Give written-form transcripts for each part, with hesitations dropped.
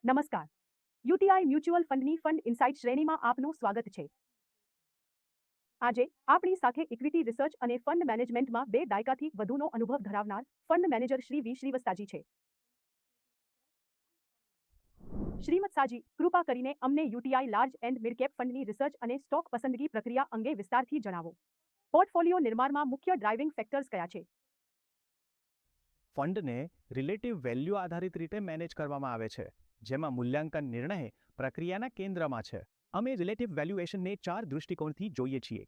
નમસ્કાર. UTI mutual ફંડની fund insight શ્રેણીમાં આપનું સ્વાગત છે. આજે આપણી સાથે ઇક્વિટી રિસર્ચ અને ફંડ મેનેજમેન્ટમાં 2 દાયકાથી વધુનો અનુભવ ધરાવનાર ફંડ મેનેજર શ્રી વી શ્રીવત્સાજી છે. શ્રીવત્સાજી, કૃપા કરીને અમને UTI large and mid cap ફંડની રિસર્ચ અને સ્ટોક પસંદગી પ્રક્રિયા અંગે વિસ્તારથી જણાવો. પોર્ટફોલિયો નિર્માણમાં મુખ્ય ડ્રાઇવિંગ ફેક્ટર્સ કયા છે? ફંડને રિલેટિવ વેલ્યુ આધારિત રીતે મેનેજ કરવામાં આવે છે, જેમાં મૂલ્યાંકન નિર્ણય પ્રક્રિયાના કેન્દ્રમાં છે. અમે રિલેટિવ વેલ્યુએશનને 4 દૃષ્ટિકોણથી જોઈએ છીએ.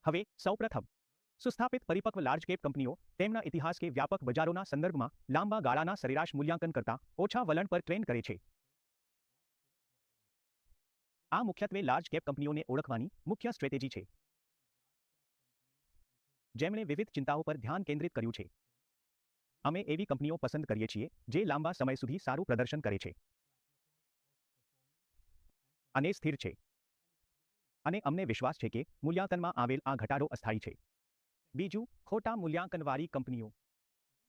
હવે સૌપ્રથમ, સુસ્થાપિત પરિપક્વ લાર્જ કેપ કંપનીઓ તેમના ઇતિહાસ કે વ્યાપક બજારોના સંદર્ભમાં લાંબા ગાળાના સરેરાશ મૂલ્યાંકન કરતાં ઓછા વલણ પર ટ્રેન કરે છે. આ મુખ્યત્વે લાર્જ કેપ કંપનીઓને ઓળખવાની મુખ્ય સ્ટ્રેટેજી છે, જેમણે વિવિધ ચિંતાઓ પર ધ્યાન કેન્દ્રિત કર્યું છે. અમે એવી કંપનીઓ પસંદ કરીએ છીએ જે લાંબા સમય સુધી સારું પ્રદર્શન કરે છે અને સ્થિર છે, અને અમને વિશ્વાસ છે કે મૂલ્યાંકનમાં આવેલ આ ઘટાડો અસ્થાયી છે. બીજું, ખોટા મૂલ્યાંકનવાળી કંપનીઓ.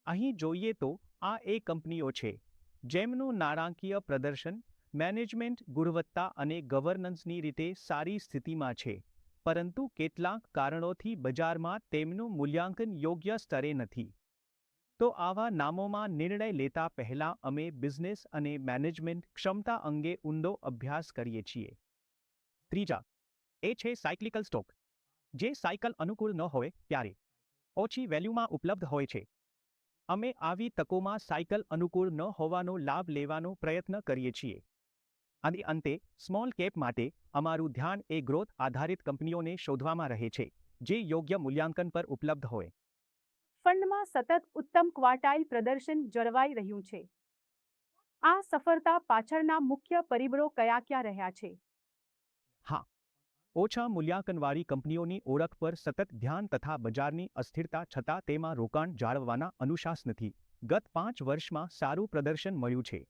અહીં જોઈએ તો આ એ કંપનીઓ છે જેમનું નાણાકીય પ્રદર્શન, મેનેજમેન્ટ ગુણવત્તા અને ગવર્નન્સની રીતે સારી સ્થિતિમાં છે, પરંતુ કેટલાક કારણોથી બજારમાં તેમનું મૂલ્યાંકન યોગ્ય સ્તરે નથી. તો આવા નામોમાં નિર્ણય લેતા પહેલા અમે બિઝનેસ અને મેનેજમેન્ટ ક્ષમતા અંગે ઊંડો અભ્યાસ કરીએ છીએ. ત્રીજા એ છે સાયક્લિકલ સ્ટોક, જે સાયકલ અનુકૂળ ન હોય ત્યારે ઓછી વેલ્યુમાં ઉપલબ્ધ હોય છે. અમે આવી તકોમાં સાયકલ અનુકૂળ ન હોવાનો લાભ લેવાનો પ્રયત્ન કરીએ છીએ. અને અંતે, સ્મોલ કેપ માટે અમારું ધ્યાન એ ગ્રોથ આધારિત કંપનીઓને શોધવામાં રહે છે, જે યોગ્ય મૂલ્યાંકન પર ઉપલબ્ધ હોય. ફંડમાં સતત ઉત્તમ ક્વાર્ટાઇલ પ્રદર્શન જળવાઈ રહ્યું છે. આ સફળતા પાછળના મુખ્ય પરિબળો કયા રહ્યા છે? હા, ઓછા મૂલ્યાંકનવાળી કંપનીઓની ઓળખ પર સતત ધ્યાન તથા બજારની અસ્થિરતા છતાં તેમાં રોકાણ જાળવવાના અનુશાસનથી ગત 5 વર્ષમાં સારું પ્રદર્શન મળ્યું છે.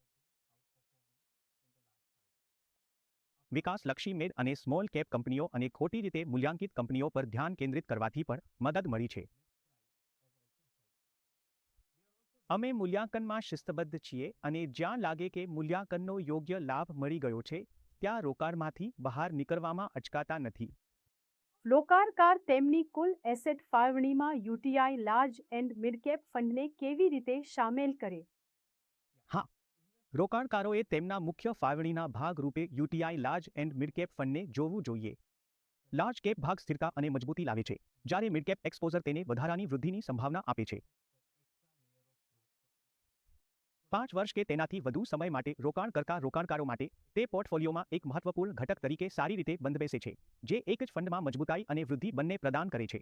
વિકાસલક્ષી મિડ અને સ્મોલ કેપ કંપનીઓ અને ખોટી રીતે મૂલ્યાંકિત કંપનીઓ પર ધ્યાન કેન્દ્રિત કરવાથી પણ મદદ મળી છે. અમે મૂલ્યાંકનમાં શિસ્તબદ્ધ છીએ અને જ્યાં લાગે કે મૂલ્યાંકનનો યોગ્ય લાભ મળી ગયો છે, ત્યાં રોકાણમાંથી બહાર નીકળવામાં અચકાતા નથી. રોકાણકાર તેમની કુલ એસેટ ફાળવણીમાં UTI large and mid cap ફંડને કેવી રીતે સામેલ કરે? હા, રોકાણકારોએ તેમના મુખ્ય ફાળવણીના ભાગ રૂપે UTI large and mid cap ફંડને જોવું જોઈએ. લાર્જ કેપ ભાગ સ્થિરતા અને મજબૂતી લાવે છે, જ્યારે મિડ કેપ એક્સપોઝર તેને વધારાની વૃદ્ધિની સંભાવના આપે છે. 5 વર્ષ કે તેનાથી વધુ સમય માટે રોકાણ કરતા રોકાણકારો માટે તે પોર્ટફોલિયોમાં એક મહત્વપૂર્ણ ઘટક તરીકે સારી રીતે બંધબેસે છે, જે એક જ ફંડમાં મજબૂતાઈ અને વૃદ્ધિ બંને પ્રદાન કરે છે.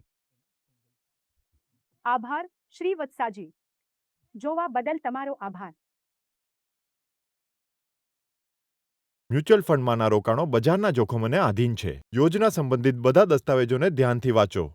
આભાર, શ્રીવત્સાજી. જોવા બદલ તમારો આભાર. મ્યુચ્યુઅલ ફંડમાંના રોકાણો બજારના જોખમોને આધીન છે. યોજના સંબંધિત બધા દસ્તાવેજોને ધ્યાનથી વાંચો.